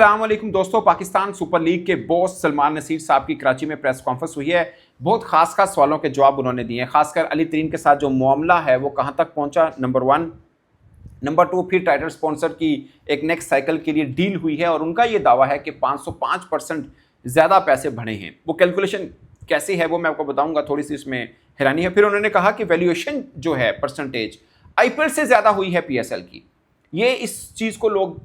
अस्सलामुअलैकुम दोस्तों, Pakistan super league के बॉस सलमान नसीर साहब की कराची में प्रेस कॉन्फ्रेंस हुई है। बहुत खास सवालों के जवाब उन्होंने दिए हैं, खासकर अली तरीन के साथ जो मामला है वो कहां तक पहुंचा, नंबर 1। नंबर 2, फिर टाइटल स्पॉन्सर की एक नेक्स्ट साइकिल के लिए डील हुई है और उनका ये दावा है कि 505% ज़्यादा पैसे बढ़े हैं। वो कैलकुलेशन कैसी है वो मैं आपको बताऊंगा, थोड़ी सी इसमें हैरानी है। फिर उन्होंने कहा कि वैल्यूएशन जो है परसेंटेज आईपीएल से ज़्यादा हुई है पीएसएल की। ये इस चीज़ को लोग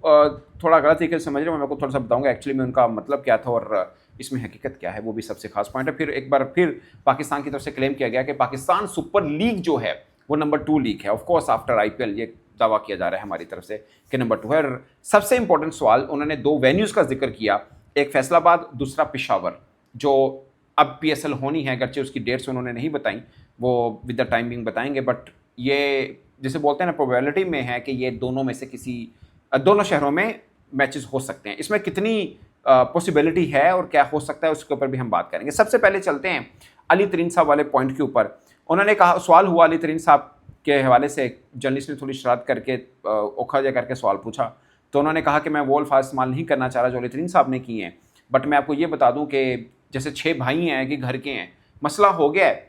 थोड़ा गलत तरीके से समझ रहे हैं, मैं आपको थोड़ा सा बताऊंगा एक्चुअली में उनका मतलब क्या था और इसमें हकीकत क्या है, वो भी सबसे खास पॉइंट है। फिर एक बार फिर पाकिस्तान की तरफ से क्लेम किया गया कि पाकिस्तान सुपर लीग जो है वो नंबर 2 लीग है, ऑफकोर्स आफ्टर आईपीएल। ये दावा किया जा रहा है हमारी तरफ से कि नंबर 2 है। और सबसे इंपॉर्टेंट सवाल, उन्होंने 2 वेन्यूज़ का जिक्र किया, एक फैसलाबाद, दूसरा पेशावर, जो अब पीएसएल होनी है। अगरचे उसकी डेट्स उन्होंने नहीं बताई, वो विद द टाइमिंग बताएंगे, बट ये जिसे बोलते हैं ना, प्रोबेबिलिटी में है कि ये दोनों में से किसी दोनों शहरों में मैचेस हो सकते हैं। इसमें कितनी पॉसिबिलिटी है और क्या हो सकता है उसके ऊपर भी हम बात करेंगे। सबसे पहले चलते हैं अली तरीन साहब वाले पॉइंट के ऊपर। उन्होंने कहा, सवाल हुआ अली तरीन साहब के हवाले से, जर्नलिस्ट ने थोड़ी शरारत करके ओखा जा करके सवाल पूछा, तो उन्होंने कहा कि मैं वो अल्फाज इस्तेमाल नहीं करना चाह रहा जो अली तरीन साहब ने किए हैं, बट मैं आपको ये बता दूं कि जैसे 6 भाई हैं कि घर के हैं, मसला हो गया है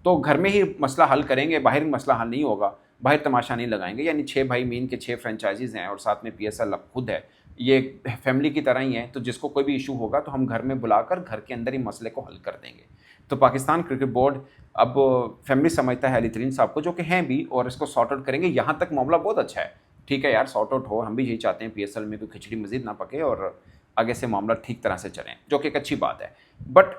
तो घर में ही मसला हल करेंगे, बाहर मसला हल नहीं होगा, बाहर तमाशा नहीं लगाएंगे। यानी 6 भाई मीन के 6 फ्रेंचाइजीज़ हैं और साथ में पीएसएल अब खुद है, ये फैमिली की तरह ही है। तो जिसको कोई भी इशू होगा तो हम घर में बुलाकर घर के अंदर ही मसले को हल कर देंगे। तो पाकिस्तान क्रिकेट बोर्ड अब फैमिली समझता है अली तरीन साहब को, जो कि हैं भी, और इसको सॉर्ट आउट करेंगे। यहाँ तक मामला बहुत अच्छा है, ठीक है यार, सॉर्ट आउट हो, हम भी यही चाहते हैं पीएसएल में कोई खिचड़ी मजीद ना पके और आगे से मामला ठीक तरह से चलें, जो कि एक अच्छी बात है। बट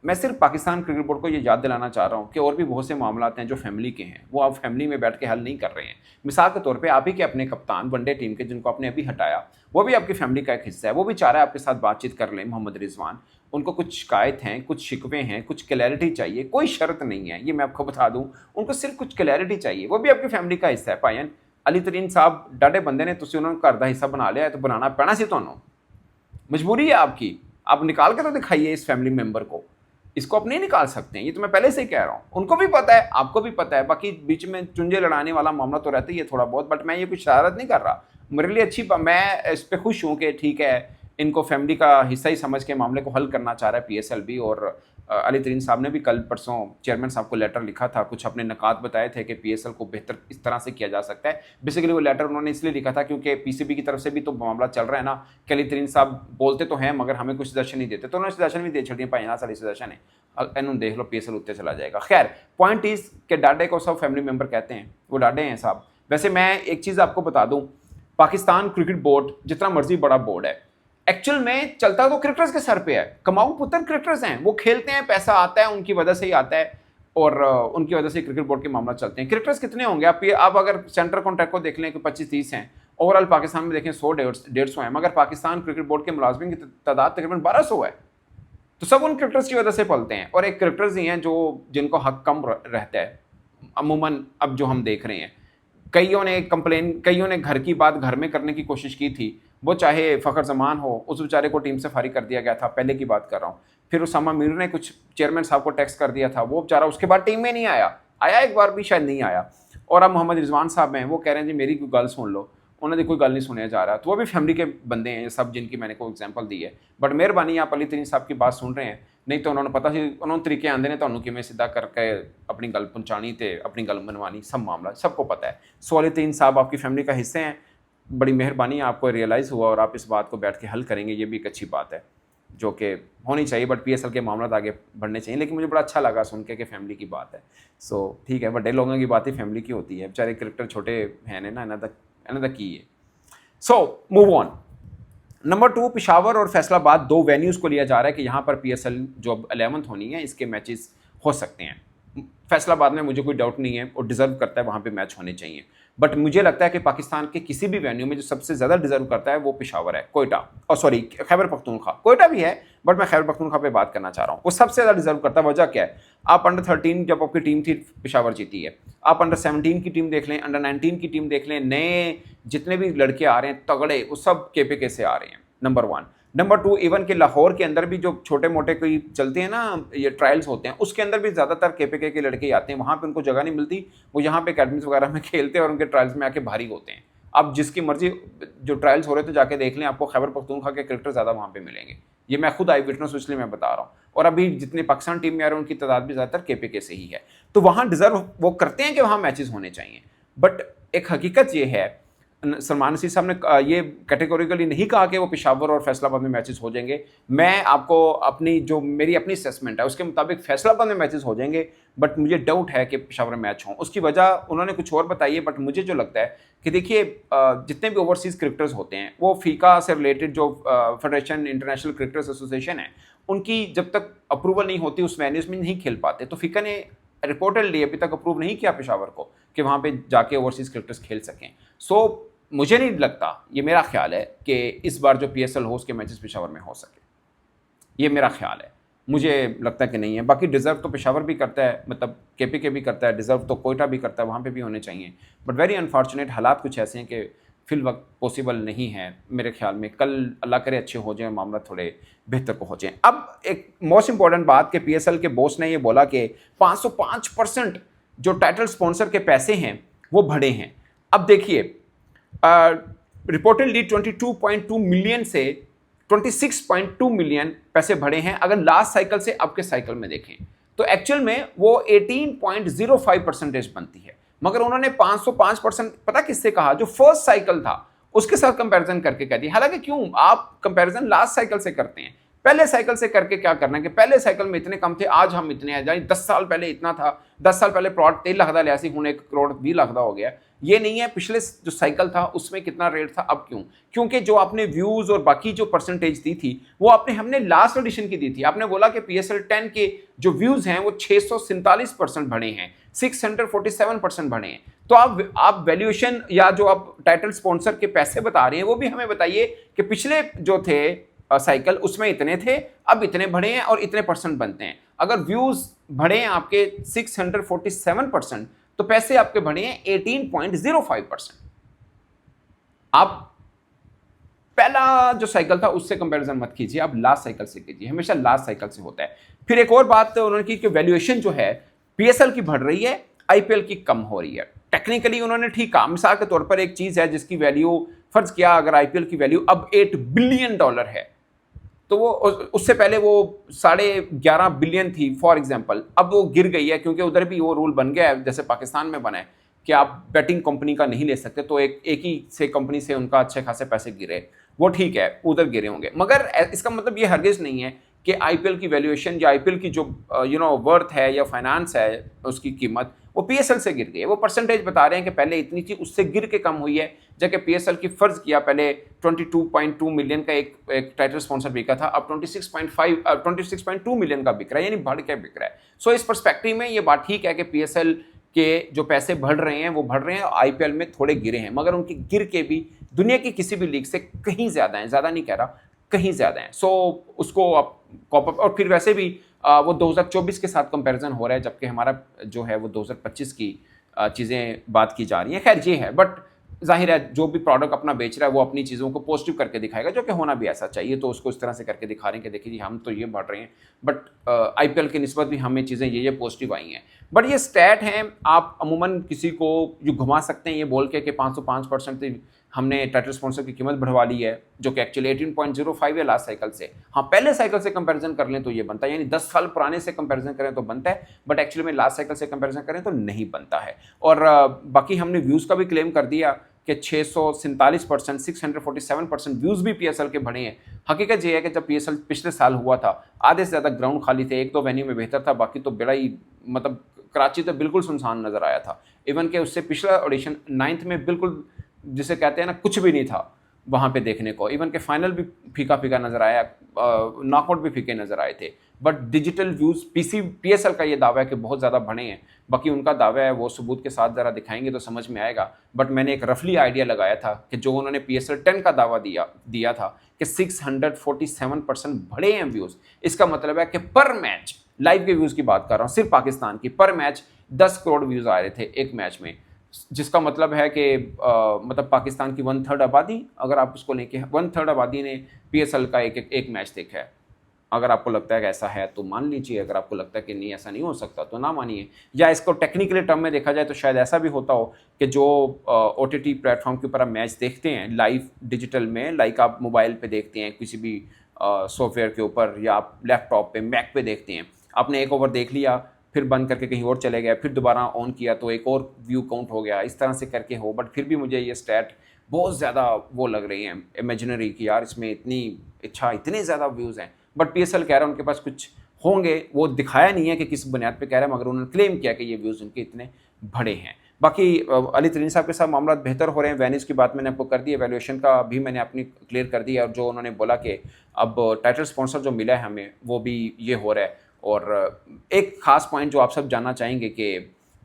मैं सिर्फ पाकिस्तान क्रिकेट बोर्ड को ये याद दिलाना चाह रहा हूँ कि और भी बहुत से मामला हैं जो फैमिली के हैं, वो आप फैमिली में बैठ के हल नहीं कर रहे हैं। मिसाल के तौर पे आप ही के अपने कप्तान वनडे टीम के, जिनको आपने अभी हटाया, वो भी आपकी फैमिली का एक हिस्सा है, वो भी चाह रहा है आपके साथ बातचीत कर लें, मोहम्मद रिजवान। उनको कुछ शिकायत हैं, कुछ शिकवे हैं, कुछ क्लैरिटी चाहिए, कोई शर्त नहीं है, ये मैं आपको बता दूँ, उनको सिर्फ कुछ क्लैरिटी चाहिए, वो भी आपकी फैमिली का हिस्सा है। भाईन अली तरीन साहब डाडे बंदे ने, तुम उन्होंने घर का हिस्सा बना लिया है तो बनाना पैना सी, तो मजबूरी है आपकी, आप निकाल के तो दिखाइए इस फैमिली मेंबर को, इसको आप नहीं निकाल सकते हैं, ये तो मैं पहले से ही कह रहा हूँ। उनको भी पता है, आपको भी पता है, बाकी बीच में चुंजे लड़ाने वाला मामला तो रहता ही है थोड़ा बहुत, बट मैं ये कुछ शरारत नहीं कर रहा। मेरे लिए अच्छी, मैं इस पर खुश हूँ कि ठीक है, इनको फैमिली का हिस्सा ही समझ के मामले को हल करना चाह रहा है पीएसएल भी। और अली तरीन साहब ने भी कल परसों चेयरमैन साहब को लेटर लिखा था, कुछ अपने नकात बताए थे कि पीएसएल को बेहतर इस तरह से किया जा सकता है। बेसिकली वो लेटर उन्होंने इसलिए लिखा था क्योंकि पीसीबी की तरफ से भी तो मामला चल रहा है ना कि अली तरीन साहब बोलते तो हैं मगर हमें कुछ सजेशन नहीं देते, तो उन्होंने सजेशन भी दे छड़िए, भाई यहाँ सारी सजेशन है, इन्होंने देख लो पीएसएल उत्ते चला जाएगा। खैर, पॉइंट इज के डाडे को सब फैमिली मेंबर कहते हैं, वो डाडे हैं साहब। वैसे मैं एक चीज़ आपको बता दूँ, पाकिस्तान क्रिकेट बोर्ड जितना मर्जी बड़ा बोर्ड है, एक्चुअल में चलता तो क्रिकेटर्स के सर पे है। कमाऊ पुत्र क्रिकेटर्स हैं, वो खेलते हैं, पैसा आता है, उनकी वजह से ही आता है और उनकी वजह से क्रिकेट बोर्ड के मामला चलते हैं। क्रिकेटर्स कितने होंगे आप अगर सेंट्रल कॉन्ट्रैक्ट को देख लें कि 25-30 हैं, ओवरऑल पाकिस्तान में देखें 100-150 हैं, मगर पाकिस्तान क्रिकेट बोर्ड के मुलाजमिन की तादाद तकरीबन 1200 है। तो सब उन क्रिकेटर्स की वजह से पलते हैं, और एक क्रिकेटर्स ही हैं जो जिनको हक कम रहता है अमूमन। अब जो हम देख रहे हैं, कईयों ने घर की बात घर में करने की कोशिश की थी, वो चाहे फ़खर जमान हो, उस बेचारे को टीम से फारिग कर दिया गया था, पहले की बात कर रहा हूँ। फिर उसामा मीर ने कुछ चेयरमैन साहब को टेक्स्ट कर दिया था, वो बेचारा उसके बाद टीम में नहीं आया एक बार भी शायद नहीं आया। और अब मोहम्मद रिजवान साहब हैं, वो कह रहे हैं जी मेरी कोई गल सुन लो, उन्होंने कोई गल नहीं सुनने जा रहा। तो वो भी फैमिली के बंदे हैं सब, जिनकी मैंने कोई एग्जाम्पल दी है। बट मेहरबानी आप अली तरीन साहब की बात सुन रहे हैं, नहीं तो उन्होंने पता ही, उन्होंने तरीके आंदे ने तो किमें सीधा करके अपनी गल पहुँचानी ते अपनी गल मनवानी, सब मामला सबको पता है। सो अली तरीन साहब आपकी फैमिली का हिस्से हैं, बड़ी मेहरबानी, आपको रियलाइज़ हुआ और आप इस बात को बैठ के हल करेंगे, ये भी एक अच्छी बात है जो कि होनी चाहिए। बट पीएसएल के मामला आगे बढ़ने चाहिए, लेकिन मुझे बड़ा अच्छा लगा सुन के कि फैमिली की बात है। सो ठीक है, बड़े लोगों की बात ही फैमिली की होती है, बेचारे क्रिकेटर छोटे हैं ना, इन्होंने की है। So move on. Number 2, Peshawar और फैसलाबाद 2 वेन्यूज़ को लिया जा रहा है कि यहाँ पर पीएसएल जो 11th होनी है इसके मैचेस हो सकते हैं। फैसलाबाद में मुझे कोई डाउट नहीं है, और डिज़र्व करता है, वहाँ पे मैच होने चाहिए। बट मुझे लगता है कि पाकिस्तान के किसी भी वेन्यू में जो सबसे ज़्यादा डिज़र्व करता है वो पेशावर है, कोयटा, और सॉरी खैबर पख्तूनख्वा। कोयटा भी है, बट मैं खैबर पख्तूनख्वा पे बात करना चाह रहा हूँ। वो सबसे ज़्यादा डिज़र्व करता है। वजह क्या है? आप अंडर 13 जब आपकी टीम थी, पेशावर जीती है। आप अंडर 17 की टीम देख लें, अंडर 19 की टीम देख लें, नए जितने भी लड़के आ रहे हैं तगड़े, वो सब केपीके से आ रहे हैं, नंबर 1। नंबर 2, इवन के लाहौर के अंदर भी जो छोटे मोटे कोई चलते हैं ना, ये ट्रायल्स होते हैं, उसके अंदर भी ज़्यादातर केपीके के लड़के ही आते हैं। वहाँ पे उनको जगह नहीं मिलती, वो यहाँ पे अकेडमीज वगैरह में खेलते हैं और उनके ट्रायल्स में आके भारी होते हैं। आप जिसकी मर्जी जो ट्रायल्स हो रहे थे जाके देख लें, आपको खैबर पख्तूनख्वा के क्रिकेटर ज़्यादा वहाँ पे मिलेंगे। ये मैं खुद आई विटनेस, इसलिए मैं बता रहा हूँ। और अभी जितने पाकिस्तान टीम में आ रहे हैं उनकी तादाद भी ज़्यादातर KPK से ही है। तो वहाँ डिज़र्व वो करते हैं कि वहाँ मैचेस होने चाहिए। बट एक हकीकत ये है, सलमान नसीर साहब ने ये कैटेगोरिकली नहीं कहा कि वो पेशावर और फैसलाबाद में मैचेस हो जाएंगे। मैं आपको अपनी जो मेरी अपनी असेसमेंट है उसके मुताबिक फैसलाबाद में मैचेस हो जाएंगे, बट मुझे डाउट है कि पेशावर में मैच हों। उसकी वजह उन्होंने कुछ और बताई है, बट मुझे जो लगता है कि देखिए जितने भी ओवरसीज़ क्रिकेटर्स होते हैं वो फीका से रिलेटेड जो फेडरेशन इंटरनेशनल क्रिकेटर्स एसोसिएशन है उनकी जब तक अप्रूवल नहीं होती उस वेन्यूज़ में नहीं खेल पाते। तो फीका ने रिपोर्टेडली अभी तक अप्रूव नहीं किया पेशावर को कि वहाँ पे जाके ओवरसीज़ क्रिकेटर्स खेल सकें। सो मुझे नहीं लगता, ये मेरा ख्याल है कि इस बार जो PSL हो उसके मैचेस पेशावर में हो सके, ये मेरा ख्याल है। मुझे लगता है कि नहीं है। बाकी डिज़र्व तो पेशावर भी करता है, मतलब KPK भी करता है, डिज़र्व तो कोयटा भी करता है, वहाँ पे भी होने चाहिए। बट वेरी अनफॉर्चुनेट हालात कुछ ऐसे हैं कि फिल वक्त पॉसिबल नहीं है मेरे ख्याल में। कल अल्लाह करे अच्छे हो जाए, मामला थोड़े बेहतर को हो जाए। अब एक मोस्ट इंपॉर्टेंट बात कि PSL के बॉस ने ये बोला कि 505% जो टाइटल स्पॉन्सर के पैसे हैं वो बढ़े हैं। अब देखिए रिपोर्टेडली 22.2 मिलियन से 26.2 मिलियन पैसे बढ़े हैं अगर लास्ट साइकिल से अब के साइकिल में देखें तो एक्चुअल में वो 18.05% बनती है। मगर उन्होंने 505% पता किससे कहा, जो फर्स्ट साइकिल था उसके साथ कंपैरिजन करके कह दिया। हालांकि क्यों आप कंपैरिजन लास्ट साइकिल से करते हैं, पहले साइकिल से करके क्या करना है कि पहले साइकिल में इतने कम थे आज हम इतने हैं, यानी 10 साल पहले इतना था, 10 साल पहले प्लॉट 3 लाख का लिया सी हूँ 1 करोड़ 20 लाख का हो गया। ये नहीं है पिछले जो साइकिल था उसमें कितना रेट था अब क्यों, क्योंकि जो आपने व्यूज और बाकी जो परसेंटेज दी थी वो हमने लास्ट एडिशन की दी थी। आपने बोला कि PSL 10 के जो व्यूज हैं वो 647% बढ़े हैं, 647% बढ़े हैं। तो आप वैल्यूएशन या जो आप टाइटल स्पॉन्सर के पैसे बता रहे हैं वो भी हमें बताइए कि पिछले जो थे साइकिल उसमें इतने थे, अब इतने बढ़े हैं और इतने परसेंट बनते हैं। अगर व्यूज बढ़े हैं आपके 647% तो पैसे आपके बढ़े हैं 18.05%। आप पहला जो साइकिल था उससे कंपैरिजन मत कीजिए, आप लास्ट साइकिल से कीजिए, हमेशा लास्ट साइकिल से होता है। फिर एक और बात उन्होंने की कि वैल्यूएशन जो है PSL की बढ़ रही है, IPL की कम हो रही है। टेक्निकली उन्होंने ठीक कहा, मिसाल के तौर पर एक चीज है जिसकी वैल्यू, फर्ज किया अगर IPL की वैल्यू अब $8 बिलियन है तो वो उससे पहले वो 11.5 बिलियन थी फॉर एग्जांपल, अब वो गिर गई है क्योंकि उधर भी वो रूल बन गया है जैसे पाकिस्तान में बना है कि आप बैटिंग कंपनी का नहीं ले सकते, तो एक ही से कंपनी से उनका अच्छे खासे पैसे गिरे, वो ठीक है उधर गिरे होंगे। मगर इसका मतलब ये हरगिज नहीं है कि IPL की वैल्यूएशन या IPL की जो वर्थ है या फाइनेंस है उसकी कीमत वो PSL से गिर गई है। वो परसेंटेज बता रहे हैं कि पहले इतनी थी उससे गिर के कम हुई है, जबकि PSL की फर्ज किया पहले 22.2 मिलियन का एक टाइटल स्पॉन्सर बिका था, अब 26.2 मिलियन का बिक रहा है, यानी बढ़ के बिक रहा है। सो इस पर्सपेक्टिव में ये बात ठीक है कि PSL के जो पैसे बढ़ रहे हैं वो बढ़ रहे हैं, IPL में थोड़े गिरे हैं, मगर उनके गिर के भी दुनिया की किसी भी लीग से कहीं ज़्यादा हैं, ज़्यादा नहीं कह रहा, कहीं ज़्यादा हैं। सो उसको आप कॉप अप, और फिर वैसे भी वो 2024 के साथ कंपैरिजन हो रहा है, जबकि हमारा जो है वो 2025 की चीज़ें बात की जा रही हैं। खैर ये है, बट जाहिर है जो भी प्रोडक्ट अपना बेच रहा है वो अपनी चीज़ों को पॉजिटिव करके दिखाएगा, जो कि होना भी ऐसा चाहिए। तो उसको इस तरह से करके दिखा रहे हैं कि देखिए जी हम तो ये बढ़ रहे हैं, बट IPL की निस्बत भी हमें चीज़ें ये पॉजिटिव आई हैं। बट ये स्टैट हैं, आप अमूमन किसी को जो घुमा सकते हैं ये बोल के कि 505% हमने टाइटल स्पॉन्सर की कीमत बढ़वा ली है, जो कि एक्चुअली 18.05 है लास्ट साइकिल से। हाँ पहले साइकिल से कंपैरिजन कर लें तो ये बनता है, यानी 10 साल पुराने से कंपैरिजन करें तो बनता है, बट एक्चुअली में लास्ट साइकिल से कंपैरिजन करें तो नहीं बनता है। और बाकी हमने व्यूज़ का भी क्लेम कर दिया कि 647%, 647% व्यूज़ भी PSL के बढ़े हैं। हकीकत ये है कि जब PSL पिछले साल हुआ था आधे से ज़्यादा ग्राउंड खाली थे, 1-2 वेन्यू में बेहतर था, बाकी तो बड़ा ही मतलब कराची तो बिल्कुल सुनसान नज़र आया था। इवन के उससे पिछला ऑडिशन 9th में बिल्कुल जिसे कहते हैं ना कुछ भी नहीं था वहाँ पे देखने को। इवन के फाइनल भी फीका फीका नज़र आया, नॉकआउट भी फीके नज़र आए थे। बट डिजिटल व्यूज़ PSL का ये दावा है कि बहुत ज़्यादा बढ़े हैं, बाकी उनका दावा है वो सबूत के साथ ज़रा दिखाएंगे तो समझ में आएगा। बट मैंने एक रफली आइडिया लगाया था कि जो उन्होंने PSL 10 का दावा दिया था कि 647% बढ़े हैं व्यूज़, इसका मतलब है कि पर मैच, लाइव के व्यूज़ की बात कर रहा हूँ सिर्फ पाकिस्तान की, पर मैच 10 करोड़ व्यूज़ आ रहे थे एक मैच में, जिसका मतलब है कि मतलब पाकिस्तान की 1/3 आबादी, अगर आप उसको लेके 1/3 आबादी ने PSL का एक मैच देखा है। अगर आपको लगता है कि ऐसा है तो मान लीजिए, अगर आपको लगता है कि नहीं ऐसा नहीं हो सकता तो ना मानिए। या इसको टेक्निकली टर्म में देखा जाए तो शायद ऐसा भी होता हो कि जो OTT प्लेटफॉर्म के ऊपर आप मैच देखते हैं लाइव डिजिटल में, लाइक आप मोबाइल पे देखते हैं किसी भी सॉफ्टवेयर के ऊपर, या आप लैपटॉप पे मैक पे देखते हैं, आपने एक ओवर देख लिया फिर बंद करके कहीं और चले गए, फिर दोबारा ऑन किया तो एक और व्यू काउंट हो गया, इस तरह से करके हो। बट फिर भी मुझे ये स्टैट बहुत ज़्यादा वो लग रही हैं इमेजिनरी कि यार इसमें इतनी अच्छा इतने ज़्यादा व्यूज़ हैं। बट PSL कह रहा है उनके पास कुछ होंगे, वो दिखाया नहीं है कि किस बुनियाद पे कह रहे हैं, मगर उन्होंने क्लेम किया कि ये व्यूज़ उनके इतने बड़े हैं। बाकी अली तरीन साहब के साथ मामला बेहतर हो रहे हैं। वेनिस की बात मैंने आपको कर दी, एवेल्यूएशन का भी मैंने अपनी क्लियर कर दी, और जो उन्होंने बोला कि अब टाइटल स्पॉन्सर जो मिला है हमें वो भी ये हो रहा है। और एक ख़ास पॉइंट जो आप सब जानना चाहेंगे कि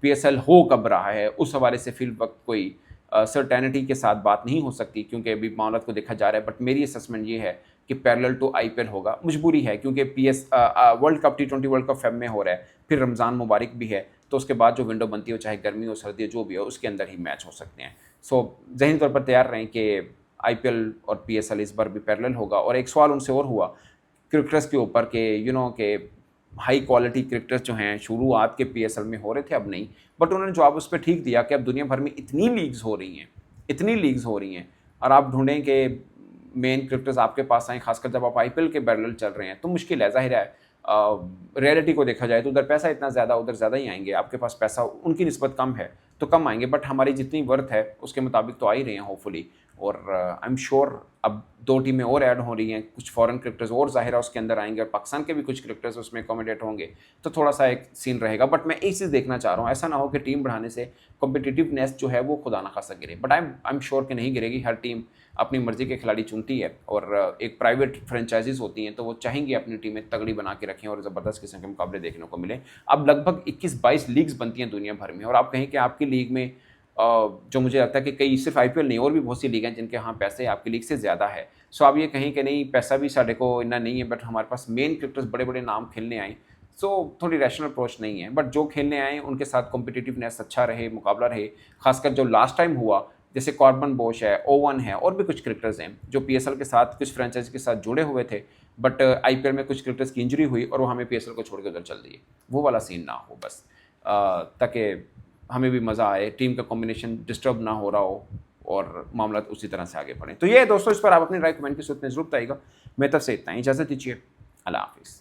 PSL हो कब रहा है, उस हवाले से फिल वक्त कोई सर्टेनिटी के साथ बात नहीं हो सकती क्योंकि अभी मामला को देखा जा रहा है। बट मेरी असेसमेंट ये है कि पैरेलल टू IPL होगा, मजबूरी है क्योंकि world cup T20 world cup Feb में हो रहा है, फिर रमज़ान मुबारक भी है, तो उसके बाद जो विंडो बनती है चाहे गर्मी हो सर्दी हो जो भी हो उसके अंदर ही मैच हो सकते हैं। सो ज़हनी तौर पर तैयार रहें कि IPL और PSL इस बार भी पैरेलल होगा। और एक सवाल उनसे और हुआ क्रिकेटर्स के ऊपर कि के हाई क्वालिटी क्रिकेटर्स जो हैं शुरुआत के PSL में हो रहे थे, अब नहीं। बट उन्होंने जवाब उस पर ठीक दिया कि अब दुनिया भर में इतनी लीग्स हो रही हैं और आप ढूंढें कि मेन क्रिकेटर्स आपके पास आएँ, खासकर जब आप IPL के पैरेलल चल रहे हैं तो मुश्किल है। ज़ाहिर है रियलिटी को देखा जाए तो उधर पैसा इतना ज़्यादा, उधर ज़्यादा ही आएंगे। आपके पास पैसा उनकी निस्बत कम है तो कम आएंगे, बट हमारी जितनी वर्थ है उसके मुताबिक तो आ ही रहे हैं होपफुली। और आई एम श्योर अब 2 टीमें और ऐड हो रही हैं, कुछ फॉरेन क्रिकेटर्स और ज़ाहिर है उसके अंदर आएंगे और पाकिस्तान के भी कुछ क्रिकेटर्स उसमें अकोमोडेट होंगे, तो थोड़ा सा एक सीन रहेगा। बट मैं एक चीज़ देखना चाह रहा हूँ, ऐसा ना हो कि टीम बढ़ाने से कॉम्पिटिटिवनेस जो है वो खुदा ना खासा गिरे। बट आई एम श्योर कि नहीं गिरेगी। हर टीम अपनी मर्ज़ी के खिलाड़ी चुनती है और एक प्राइवेट फ्रेंचाइजीज होती हैं तो वो चाहेंगी अपनी टीमें तगड़ी बना के रखें और ज़बरदस्त किस्म के मुकाबले देखने को मिले। अब लगभग 21-22 लीग्स बनती हैं दुनिया भर में, और आप कहें कि आपकी लीग में जो मुझे लगता है कि कई सिर्फ IPL नहीं और भी बहुत सी लीग हैं जिनके यहाँ पैसे आपकी लीग से ज़्यादा है। सो आप ये कहें कि नहीं पैसा भी साढ़े को इतना नहीं है, बट हमारे पास मेन क्रिकेटर्स बड़े बड़े नाम खेलने आए, सो थोड़ी रैशनल अप्रोच नहीं है। बट जो खेलने आए उनके साथ कॉम्पिटिटिवनेस अच्छा रहे, मुकाबला रहे। खासकर जो लास्ट टाइम हुआ जैसे कॉर्बन बोश है, ओवन है, और भी कुछ क्रिकेटर्स हैं जो PSL के साथ कुछ फ्रेंचाइजी के साथ जुड़े हुए थे, बट IPL में कुछ क्रिकेटर्स की इंजरी हुई और वो हमें PSL को छोड़ के उधर चल दिए। वो वाला सीन ना हो बस, ताकि हमें भी मज़ा आए, टीम का कॉम्बिनेशन डिस्टर्ब ना हो रहा हो और मामला उसी तरह से आगे बढ़े। तो ये दोस्तों, इस पर आप अपनी राय कमेंट की सूरत में जरूर बताइएगा। मेरी तरफ से इतना ही, इजाज़त दीजिए, अल्लाह हाफिज़।